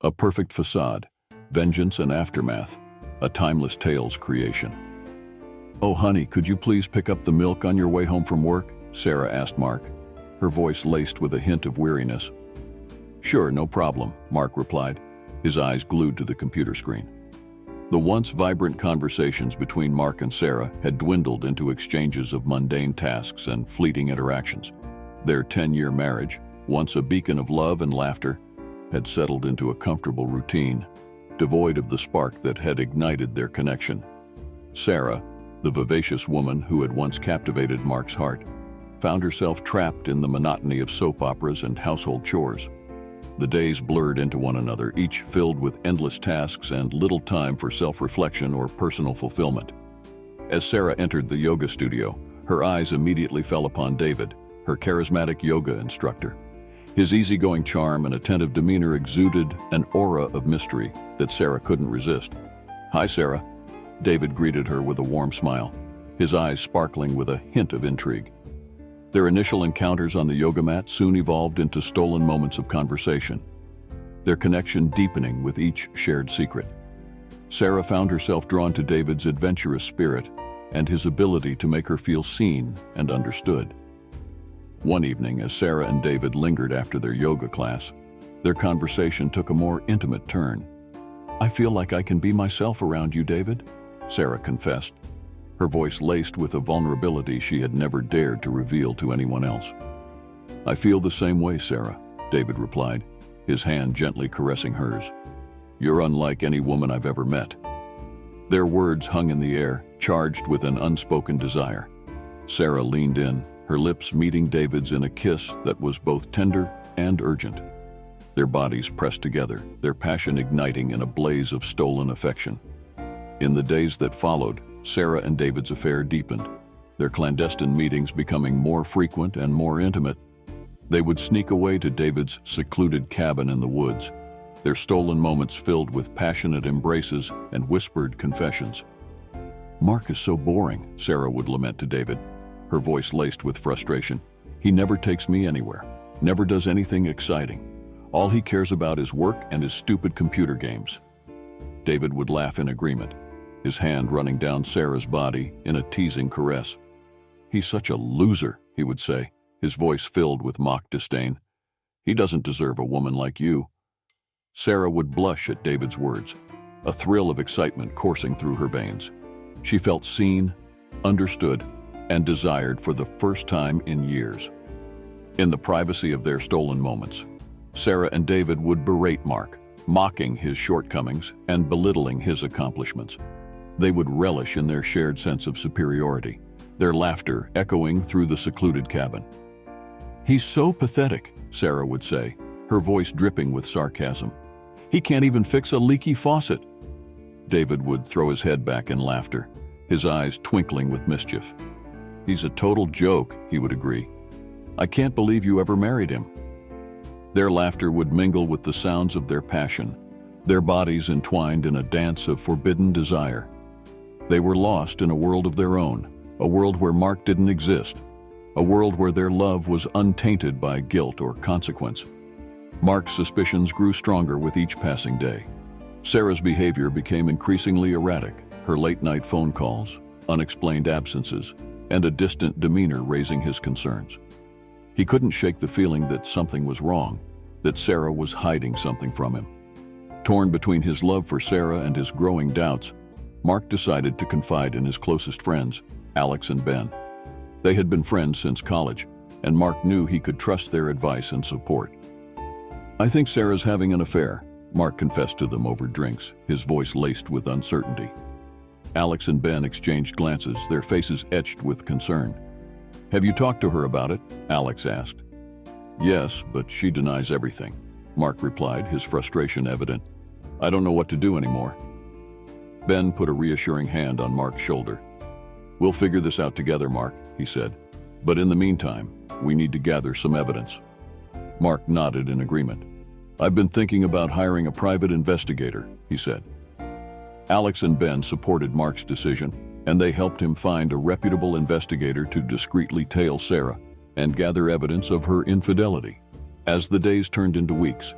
A Perfect Facade, Vengeance and Aftermath, a timeless tale's creation. "Oh, honey, could you please pick up the milk on your way home from work?" Sarah asked Mark, her voice laced with a hint of weariness. "Sure, no problem," Mark replied, his eyes glued to the computer screen. The once vibrant conversations between Mark and Sarah had dwindled into exchanges of mundane tasks and fleeting interactions. Their 10-year marriage, once a beacon of love and laughter, had settled into a comfortable routine, devoid of the spark that had ignited their connection. Sarah, the vivacious woman who had once captivated Mark's heart, found herself trapped in the monotony of soap operas and household chores. The days blurred into one another, each filled with endless tasks and little time for self-reflection or personal fulfillment. As Sarah entered the yoga studio, her eyes immediately fell upon David, her charismatic yoga instructor. His easygoing charm and attentive demeanor exuded an aura of mystery that Sarah couldn't resist. "Hi, Sarah." David greeted her with a warm smile, his eyes sparkling with a hint of intrigue. Their initial encounters on the yoga mat soon evolved into stolen moments of conversation, their connection deepening with each shared secret. Sarah found herself drawn to David's adventurous spirit and his ability to make her feel seen and understood. One evening, as Sarah and David lingered after their yoga class, their conversation took a more intimate turn. "I feel like I can be myself around you, David," Sarah confessed, her voice laced with a vulnerability she had never dared to reveal to anyone else. "I feel the same way, Sarah," David replied, his hand gently caressing hers. "You're unlike any woman I've ever met." Their words hung in the air, charged with an unspoken desire. Sarah leaned in, her lips meeting David's in a kiss that was both tender and urgent. Their bodies pressed together, their passion igniting in a blaze of stolen affection. In the days that followed, Sarah and David's affair deepened, their clandestine meetings becoming more frequent and more intimate. They would sneak away to David's secluded cabin in the woods, their stolen moments filled with passionate embraces and whispered confessions. "Mark is so boring," Sarah would lament to David, her voice laced with frustration. "He never takes me anywhere, never does anything exciting. All he cares about is work and his stupid computer games." David would laugh in agreement, his hand running down Sarah's body in a teasing caress. "He's such a loser," he would say, his voice filled with mock disdain. "He doesn't deserve a woman like you." Sarah would blush at David's words, a thrill of excitement coursing through her veins. She felt seen, understood, and desired for the first time in years. In the privacy of their stolen moments, Sarah and David would berate Mark, mocking his shortcomings and belittling his accomplishments. They would relish in their shared sense of superiority, their laughter echoing through the secluded cabin. "He's so pathetic," Sarah would say, her voice dripping with sarcasm. "He can't even fix a leaky faucet." David would throw his head back in laughter, his eyes twinkling with mischief. "He's a total joke," he would agree. "I can't believe you ever married him." Their laughter would mingle with the sounds of their passion, their bodies entwined in a dance of forbidden desire. They were lost in a world of their own, a world where Mark didn't exist, a world where their love was untainted by guilt or consequence. Mark's suspicions grew stronger with each passing day. Sarah's behavior became increasingly erratic, her late-night phone calls, unexplained absences, and a distant demeanor raising his concerns. He couldn't shake the feeling that something was wrong, that Sarah was hiding something from him. Torn between his love for Sarah and his growing doubts, Mark decided to confide in his closest friends, Alex and Ben. They had been friends since college, and Mark knew he could trust their advice and support. "I think Sarah's having an affair," Mark confessed to them over drinks, his voice laced with uncertainty. Alex and Ben exchanged glances, their faces etched with concern. "Have you talked to her about it?" Alex asked. "Yes, but she denies everything," Mark replied, his frustration evident. "I don't know what to do anymore." Ben put a reassuring hand on Mark's shoulder. "We'll figure this out together, Mark," he said. "But in the meantime, we need to gather some evidence." Mark nodded in agreement. "I've been thinking about hiring a private investigator," he said. Alex and Ben supported Mark's decision, and they helped him find a reputable investigator to discreetly tail Sarah and gather evidence of her infidelity. As the days turned into weeks,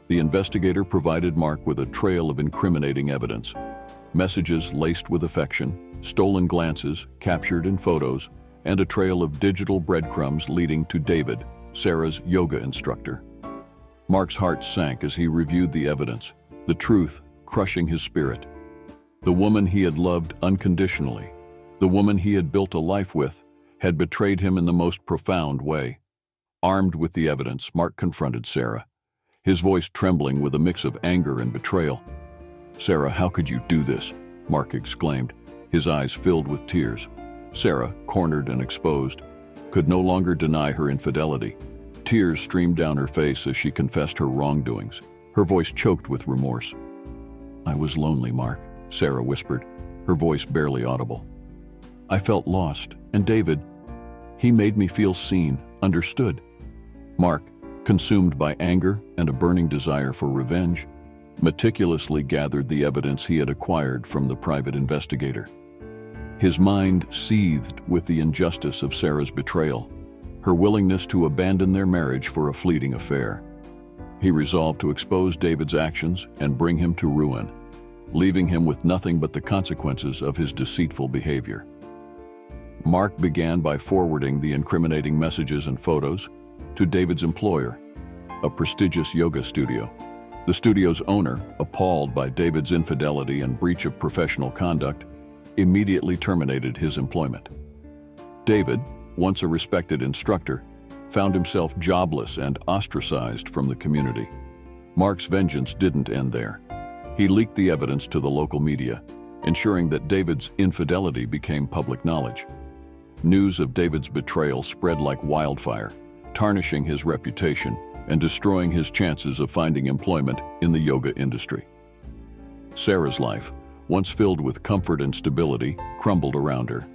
The investigator provided Mark with a trail of incriminating evidence. Messages laced with affection, stolen glances captured in photos, and a trail of digital breadcrumbs leading to David, Sarah's yoga instructor. Mark's heart sank as he reviewed the evidence, the truth crushing his spirit. The woman he had loved unconditionally, the woman he had built a life with, had betrayed him in the most profound way. Armed with the evidence, Mark confronted Sarah, his voice trembling with a mix of anger and betrayal. "Sarah, how could you do this?" Mark exclaimed, his eyes filled with tears. Sarah, cornered and exposed, could no longer deny her infidelity. Tears streamed down her face as she confessed her wrongdoings, her voice choked with remorse. "I was lonely, Mark," Sarah whispered, her voice barely audible. "I felt lost, and David, he made me feel seen, understood." Mark, consumed by anger and a burning desire for revenge, meticulously gathered the evidence he had acquired from the private investigator. His mind seethed with the injustice of Sarah's betrayal, her willingness to abandon their marriage for a fleeting affair. He resolved to expose David's actions and bring him to ruin, leaving him with nothing but the consequences of his deceitful behavior. Mark began by forwarding the incriminating messages and photos to David's employer, a prestigious yoga studio. The studio's owner, appalled by David's infidelity and breach of professional conduct, immediately terminated his employment. David, once a respected instructor, found himself jobless and ostracized from the community. Mark's vengeance didn't end there. He leaked the evidence to the local media, ensuring that David's infidelity became public knowledge. News of David's betrayal spread like wildfire, tarnishing his reputation and destroying his chances of finding employment in the yoga industry. Sarah's life, once filled with comfort and stability, crumbled around her.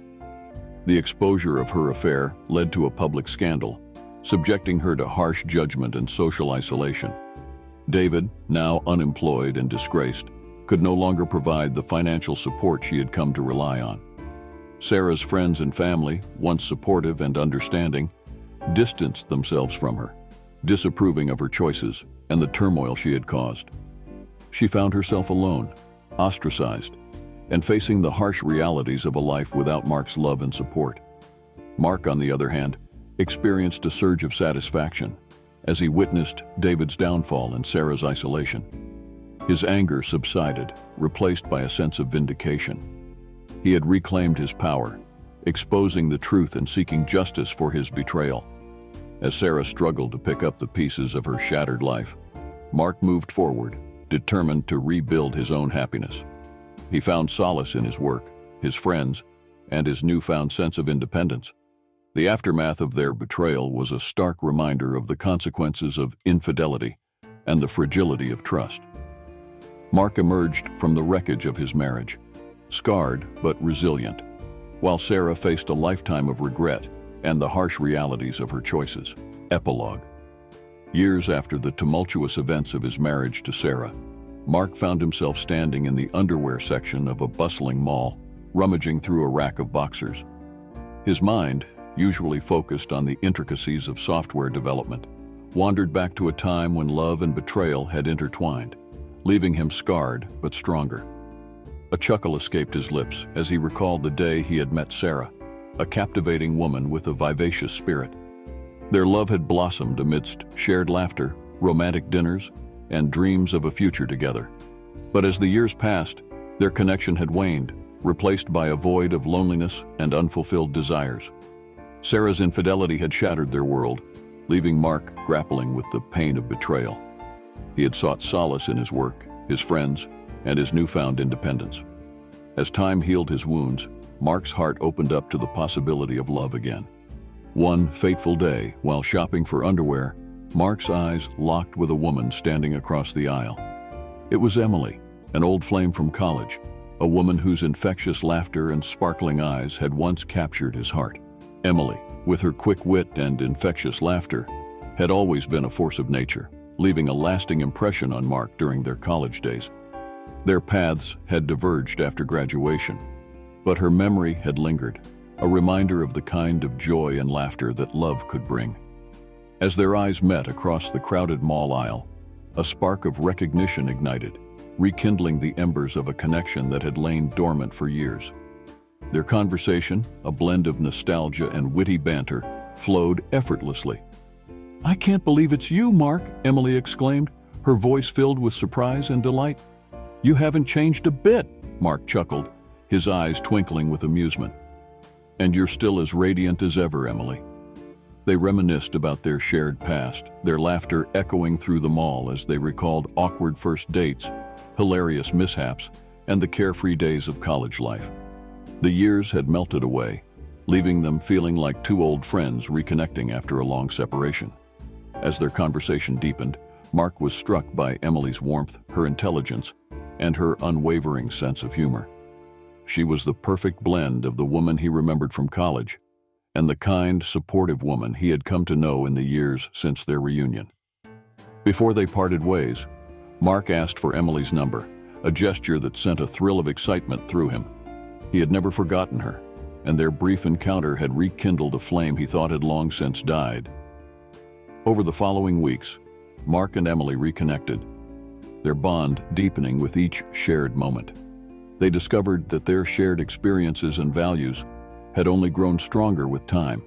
The exposure of her affair led to a public scandal, subjecting her to harsh judgment and social isolation. David, now unemployed and disgraced, could no longer provide the financial support she had come to rely on. Sarah's friends and family, once supportive and understanding, distanced themselves from her, disapproving of her choices and the turmoil she had caused. She found herself alone, ostracized, and facing the harsh realities of a life without Mark's love and support. Mark, on the other hand, experienced a surge of satisfaction as he witnessed David's downfall and Sarah's isolation. His anger subsided, replaced by a sense of vindication. He had reclaimed his power, exposing the truth and seeking justice for his betrayal. As Sarah struggled to pick up the pieces of her shattered life, Mark moved forward, determined to rebuild his own happiness. He found solace in his work, his friends, and his newfound sense of independence. The aftermath of their betrayal was a stark reminder of the consequences of infidelity and the fragility of trust. Mark emerged from the wreckage of his marriage, scarred but resilient, while Sarah faced a lifetime of regret and the harsh realities of her choices. Epilogue. Years after the tumultuous events of his marriage to Sarah, Mark found himself standing in the underwear section of a bustling mall, rummaging through a rack of boxers. His mind, usually focused on the intricacies of software development, wandered back to a time when love and betrayal had intertwined, leaving him scarred but stronger. A chuckle escaped his lips as he recalled the day he had met Sarah, a captivating woman with a vivacious spirit. Their love had blossomed amidst shared laughter, romantic dinners, and dreams of a future together. But as the years passed, their connection had waned, replaced by a void of loneliness and unfulfilled desires. Sarah's infidelity had shattered their world, leaving Mark grappling with the pain of betrayal. He had sought solace in his work, his friends, and his newfound independence. As time healed his wounds, Mark's heart opened up to the possibility of love again. One fateful day, while shopping for underwear, Mark's eyes locked with a woman standing across the aisle. It was Emily, an old flame from college, a woman whose infectious laughter and sparkling eyes had once captured his heart. Emily, with her quick wit and infectious laughter, had always been a force of nature, leaving a lasting impression on Mark during their college days. Their paths had diverged after graduation, but her memory had lingered, a reminder of the kind of joy and laughter that love could bring. As their eyes met across the crowded mall aisle, A spark of recognition ignited, rekindling the embers of a connection that had lain dormant for years. Their conversation, a blend of nostalgia and witty banter, flowed effortlessly. "I can't believe it's you, Mark," Emily exclaimed, her voice filled with surprise and delight. "You haven't changed a bit," Mark chuckled, his eyes twinkling with amusement. "And you're still as radiant as ever, Emily." They reminisced about their shared past, their laughter echoing through the mall as they recalled awkward first dates, hilarious mishaps, and the carefree days of college life. The years had melted away, leaving them feeling like two old friends reconnecting after a long separation. As their conversation deepened, Mark was struck by Emily's warmth, her intelligence, and her unwavering sense of humor. She was the perfect blend of the woman he remembered from college and the kind, supportive woman he had come to know in the years since their reunion. Before they parted ways, Mark asked for Emily's number, a gesture that sent a thrill of excitement through him. He had never forgotten her, and their brief encounter had rekindled a flame he thought had long since died. Over the following weeks, Mark and Emily reconnected, their bond deepening with each shared moment. They discovered that their shared experiences and values had only grown stronger with time.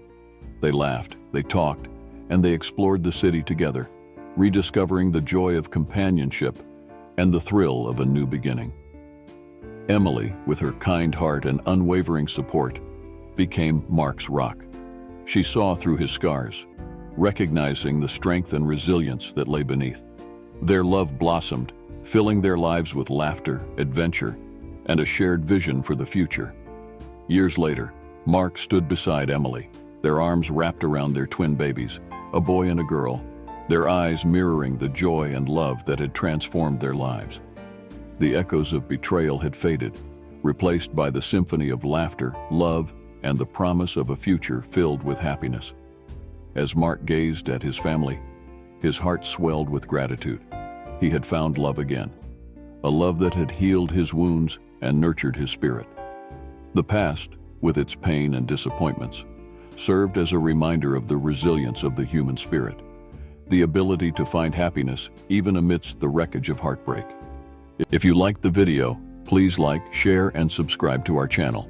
They laughed, they talked, and they explored the city together, rediscovering the joy of companionship and the thrill of a new beginning. Emily, with her kind heart and unwavering support, became Mark's rock. She saw through his scars, recognizing the strength and resilience that lay beneath. Their love blossomed, filling their lives with laughter, adventure, and a shared vision for the future. Years later, Mark stood beside Emily, their arms wrapped around their twin babies, a boy and a girl, their eyes mirroring the joy and love that had transformed their lives. The echoes of betrayal had faded, replaced by the symphony of laughter, love, and the promise of a future filled with happiness. As Mark gazed at his family, his heart swelled with gratitude. He had found love again, a love that had healed his wounds and nurtured his spirit. The past, with its pain and disappointments, served as a reminder of the resilience of the human spirit, the ability to find happiness even amidst the wreckage of heartbreak. If you liked the video, please like, share, and subscribe to our channel.